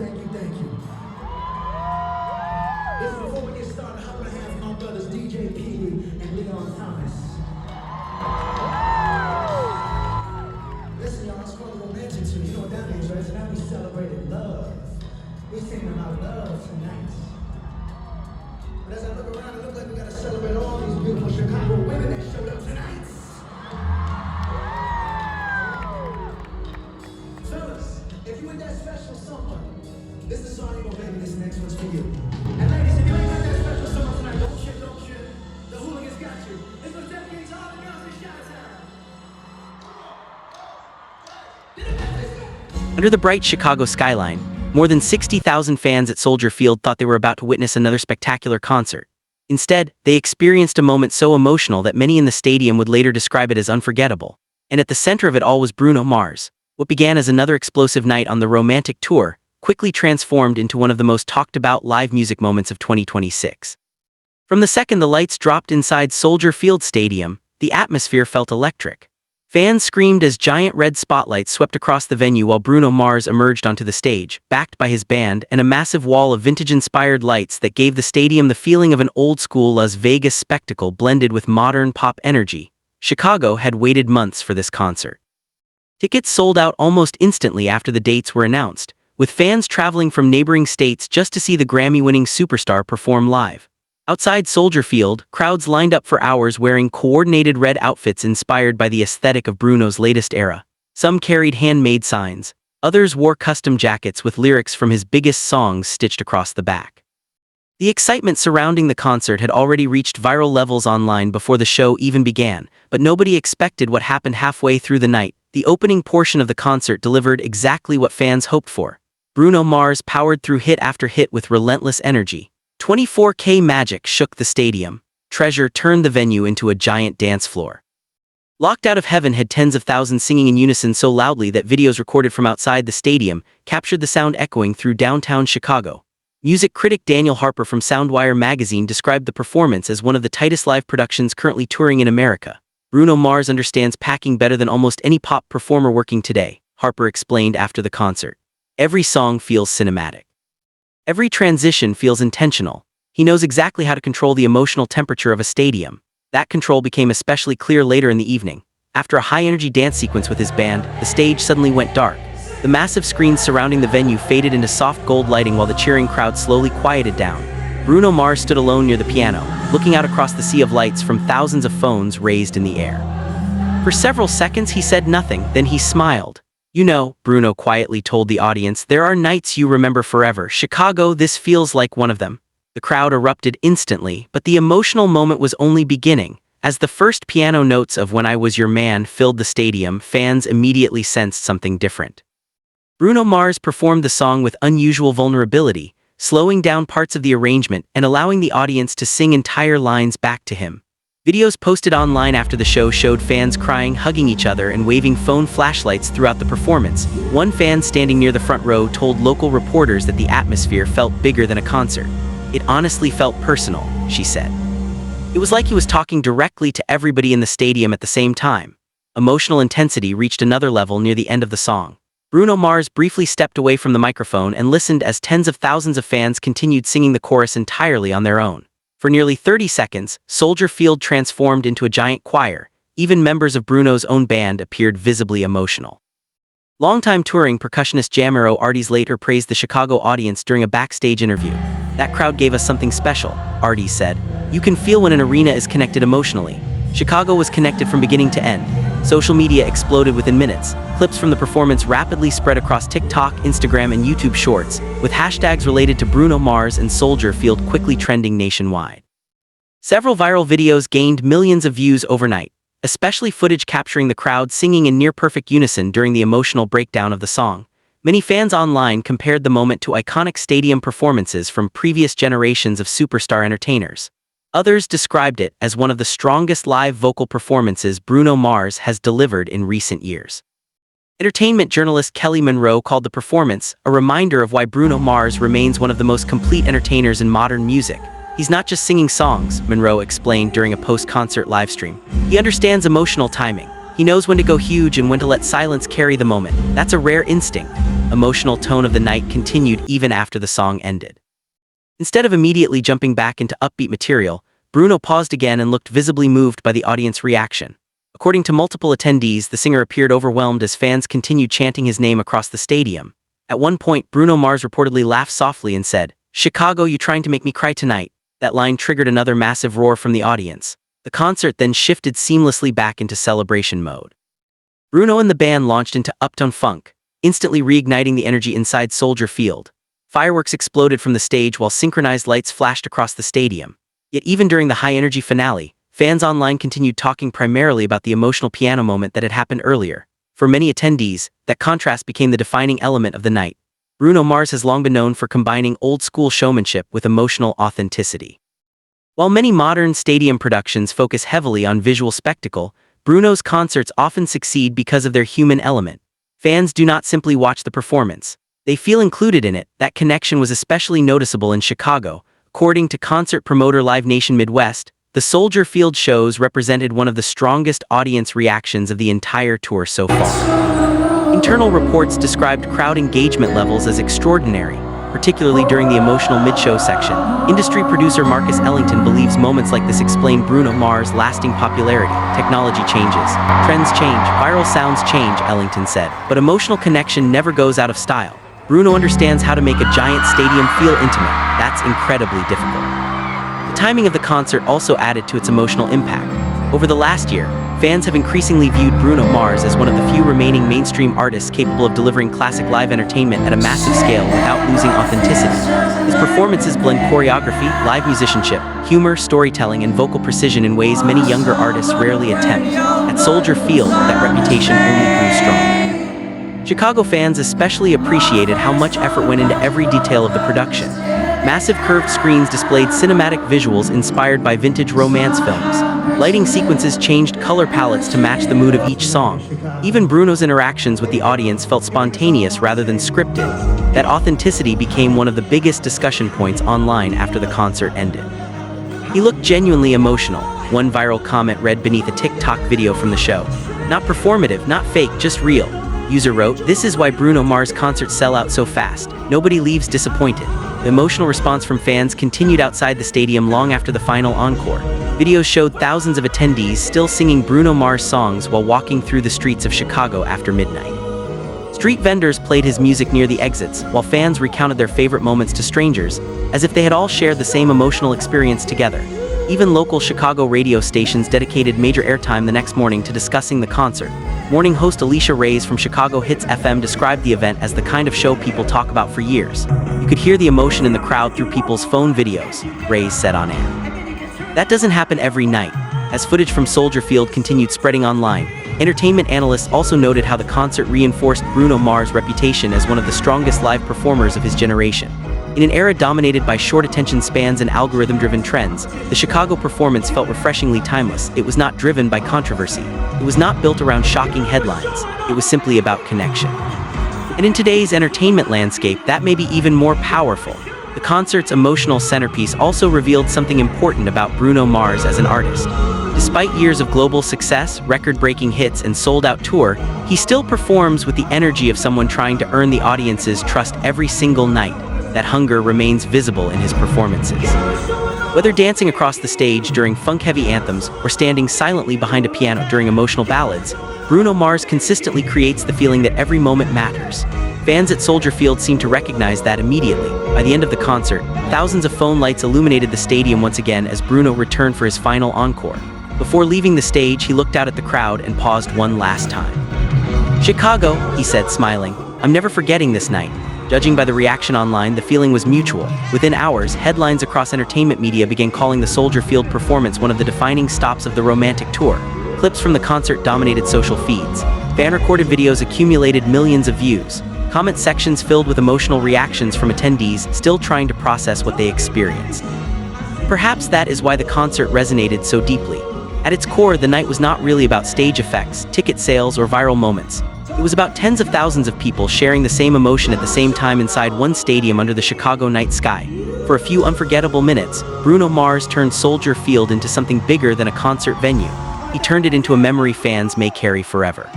thank you. Listen, before we get started, I'm gonna have my brothers DJ Pee Wee and Leon Thomas. Listen, y'all, it's called romantic too. You know what that means, right? So now we celebrated love. We're singing about love tonight. But as I look around, it looks like we gotta celebrate all these beautiful Chicago women that showed up tonight. Fellas, if you ain't that special someone, this is the song you're gonna play, this next one's for you. And ladies, if you ain't got that special someone tonight, don't trip. The hooligans got you. This one's dedicated to all the girls in Chi-Town. Under the bright Chicago skyline, more than 60,000 fans at Soldier Field thought they were about to witness another spectacular concert. Instead, they experienced a moment so emotional that many in the stadium would later describe it as unforgettable. And at the center of it all was Bruno Mars. What began as another explosive night on the romantic tour quickly transformed into one of the most talked-about live music moments of 2026. From the second the lights dropped inside Soldier Field Stadium, the atmosphere felt electric. Fans screamed as giant red spotlights swept across the venue while Bruno Mars emerged onto the stage, backed by his band and a massive wall of vintage-inspired lights that gave the stadium the feeling of an old-school Las Vegas spectacle blended with modern pop energy. Chicago had waited months for this concert. Tickets sold out almost instantly after the dates were announced, with fans traveling from neighboring states just to see the Grammy-winning superstar perform live. Outside Soldier Field, crowds lined up for hours wearing coordinated red outfits inspired by the aesthetic of Bruno's latest era. Some carried handmade signs, others wore custom jackets with lyrics from his biggest songs stitched across the back. The excitement surrounding the concert had already reached viral levels online before the show even began, but nobody expected what happened halfway through the night. The opening portion of the concert delivered exactly what fans hoped for. Bruno Mars powered through hit after hit with relentless energy. 24K magic shook the stadium. Treasure turned the venue into a giant dance floor. Locked Out of Heaven had tens of thousands singing in unison so loudly that videos recorded from outside the stadium captured the sound echoing through downtown Chicago. Music critic Daniel Harper from Soundwire magazine described the performance as one of the tightest live productions currently touring in America. Bruno Mars understands packing better than almost any pop performer working today, Harper explained after the concert. Every song feels cinematic. Every transition feels intentional. He knows exactly how to control the emotional temperature of a stadium. That control became especially clear later in the evening. After a high-energy dance sequence with his band, the stage suddenly went dark. The massive screens surrounding the venue faded into soft gold lighting while the cheering crowd slowly quieted down. Bruno Mars stood alone near the piano, looking out across the sea of lights from thousands of phones raised in the air. For several seconds he said nothing, then he smiled. "You know," Bruno quietly told the audience, "there are nights you remember forever. Chicago, this feels like one of them." The crowd erupted instantly, but the emotional moment was only beginning. As the first piano notes of When I Was Your Man filled the stadium, fans immediately sensed something different. Bruno Mars performed the song with unusual vulnerability, slowing down parts of the arrangement and allowing the audience to sing entire lines back to him. Videos posted online after the show showed fans crying, hugging each other, and waving phone flashlights throughout the performance. One fan standing near the front row told local reporters that the atmosphere felt bigger than a concert. "It honestly felt personal," she said. It was like he was talking directly to everybody in the stadium at the same time. Emotional intensity reached another level near the end of the song. Bruno Mars briefly stepped away from the microphone and listened as tens of thousands of fans continued singing the chorus entirely on their own. For nearly 30 seconds, Soldier Field transformed into a giant choir. Even members of Bruno's own band appeared visibly emotional. Longtime touring percussionist Jamiro Artis later praised the Chicago audience during a backstage interview. "That crowd gave us something special," Artis said. "You can feel when an arena is connected emotionally." Chicago was connected from beginning to end. Social media exploded within minutes. Clips from the performance rapidly spread across TikTok, Instagram, and YouTube Shorts, with hashtags related to Bruno Mars and Soldier Field quickly trending nationwide. Several viral videos gained millions of views overnight, especially footage capturing the crowd singing in near-perfect unison during the emotional breakdown of the song. Many fans online compared the moment to iconic stadium performances from previous generations of superstar entertainers. Others described it as one of the strongest live vocal performances Bruno Mars has delivered in recent years. Entertainment journalist Kelly Monroe called the performance a reminder of why Bruno Mars remains one of the most complete entertainers in modern music. "He's not just singing songs," Monroe explained during a post-concert livestream. "He understands emotional timing. He knows when to go huge and when to let silence carry the moment. That's a rare instinct." emotional tone of the night continued even after the song ended. Instead of immediately jumping back into upbeat material, Bruno paused again and looked visibly moved by the audience reaction. According to multiple attendees, the singer appeared overwhelmed as fans continued chanting his name across the stadium. At one point, Bruno Mars reportedly laughed softly and said, "Chicago, you trying to make me cry tonight?" That line triggered another massive roar from the audience. The concert then shifted seamlessly back into celebration mode. Bruno and the band launched into Uptown Funk, instantly reigniting the energy inside Soldier Field. Fireworks exploded from the stage while synchronized lights flashed across the stadium. Yet even during the high-energy finale, fans online continued talking primarily about the emotional piano moment that had happened earlier. For many attendees, that contrast became the defining element of the night. Bruno Mars has long been known for combining old-school showmanship with emotional authenticity. While many modern stadium productions focus heavily on visual spectacle, Bruno's concerts often succeed because of their human element. Fans do not simply watch the performance. They feel included in it. That connection was especially noticeable in Chicago. According to concert promoter Live Nation Midwest, the Soldier Field shows represented one of the strongest audience reactions of the entire tour so far. Internal reports described crowd engagement levels as extraordinary, particularly during the emotional mid-show section. Industry producer Marcus Ellington believes moments like this explain Bruno Mars' lasting popularity. Technology changes, trends change, viral sounds change, Ellington said, but emotional connection never goes out of style. Bruno understands how to make a giant stadium feel intimate. That's incredibly difficult. The timing of the concert also added to its emotional impact. Over the last year, fans have increasingly viewed Bruno Mars as one of the few remaining mainstream artists capable of delivering classic live entertainment at a massive scale without losing authenticity. His performances blend choreography, live musicianship, humor, storytelling, and vocal precision in ways many younger artists rarely attempt. At Soldier Field, that reputation only grew stronger. Chicago fans especially appreciated how much effort went into every detail of the production. Massive curved screens displayed cinematic visuals inspired by vintage romance films. Lighting sequences changed color palettes to match the mood of each song. Even Bruno's interactions with the audience felt spontaneous rather than scripted. That authenticity became one of the biggest discussion points online after the concert ended. He looked genuinely emotional, one viral comment read beneath a TikTok video from the show. "Not performative, not fake, just real." User wrote, "This is why Bruno Mars concerts sell out so fast. Nobody leaves disappointed." The emotional response from fans continued outside the stadium long after the final encore. Videos showed thousands of attendees still singing Bruno Mars songs while walking through the streets of Chicago after midnight. Street vendors played his music near the exits, while fans recounted their favorite moments to strangers, as if they had all shared the same emotional experience together. Even local Chicago radio stations dedicated major airtime the next morning to discussing the concert. Morning host Alicia Reyes from Chicago Hits FM described the event as the kind of show people talk about for years. "You could hear the emotion in the crowd through people's phone videos," Reyes said on air. That doesn't happen every night. As footage from Soldier Field continued spreading online, entertainment analysts also noted how the concert reinforced Bruno Mars' reputation as one of the strongest live performers of his generation. In an era dominated by short attention spans and algorithm-driven trends, the Chicago performance felt refreshingly timeless. It was not driven by controversy. It was not built around shocking headlines. It was simply about connection. And in today's entertainment landscape, that may be even more powerful. The concert's emotional centerpiece also revealed something important about Bruno Mars as an artist. Despite years of global success, record-breaking hits, and sold-out tour, he still performs with the energy of someone trying to earn the audience's trust every single night. That hunger remains visible in his performances. Whether dancing across the stage during funk-heavy anthems or standing silently behind a piano during emotional ballads, Bruno Mars consistently creates the feeling that every moment matters. Fans at Soldier Field seem to recognize that immediately. By the end of the concert, thousands of phone lights illuminated the stadium once again as Bruno returned for his final encore. Before leaving the stage, he looked out at the crowd and paused one last time. "Chicago," he said, smiling, "I'm never forgetting this night." Judging by the reaction online, the feeling was mutual. Within hours, headlines across entertainment media began calling the Soldier Field performance one of the defining stops of the romantic tour. Clips from the concert dominated social feeds. Fan-recorded videos accumulated millions of views. Comment sections filled with emotional reactions from attendees still trying to process what they experienced. Perhaps that is why the concert resonated so deeply. At its core, the night was not really about stage effects, ticket sales, or viral moments. It was about tens of thousands of people sharing the same emotion at the same time inside one stadium under the Chicago night sky. For a few unforgettable minutes, Bruno Mars turned Soldier Field into something bigger than a concert venue. He turned it into a memory fans may carry forever.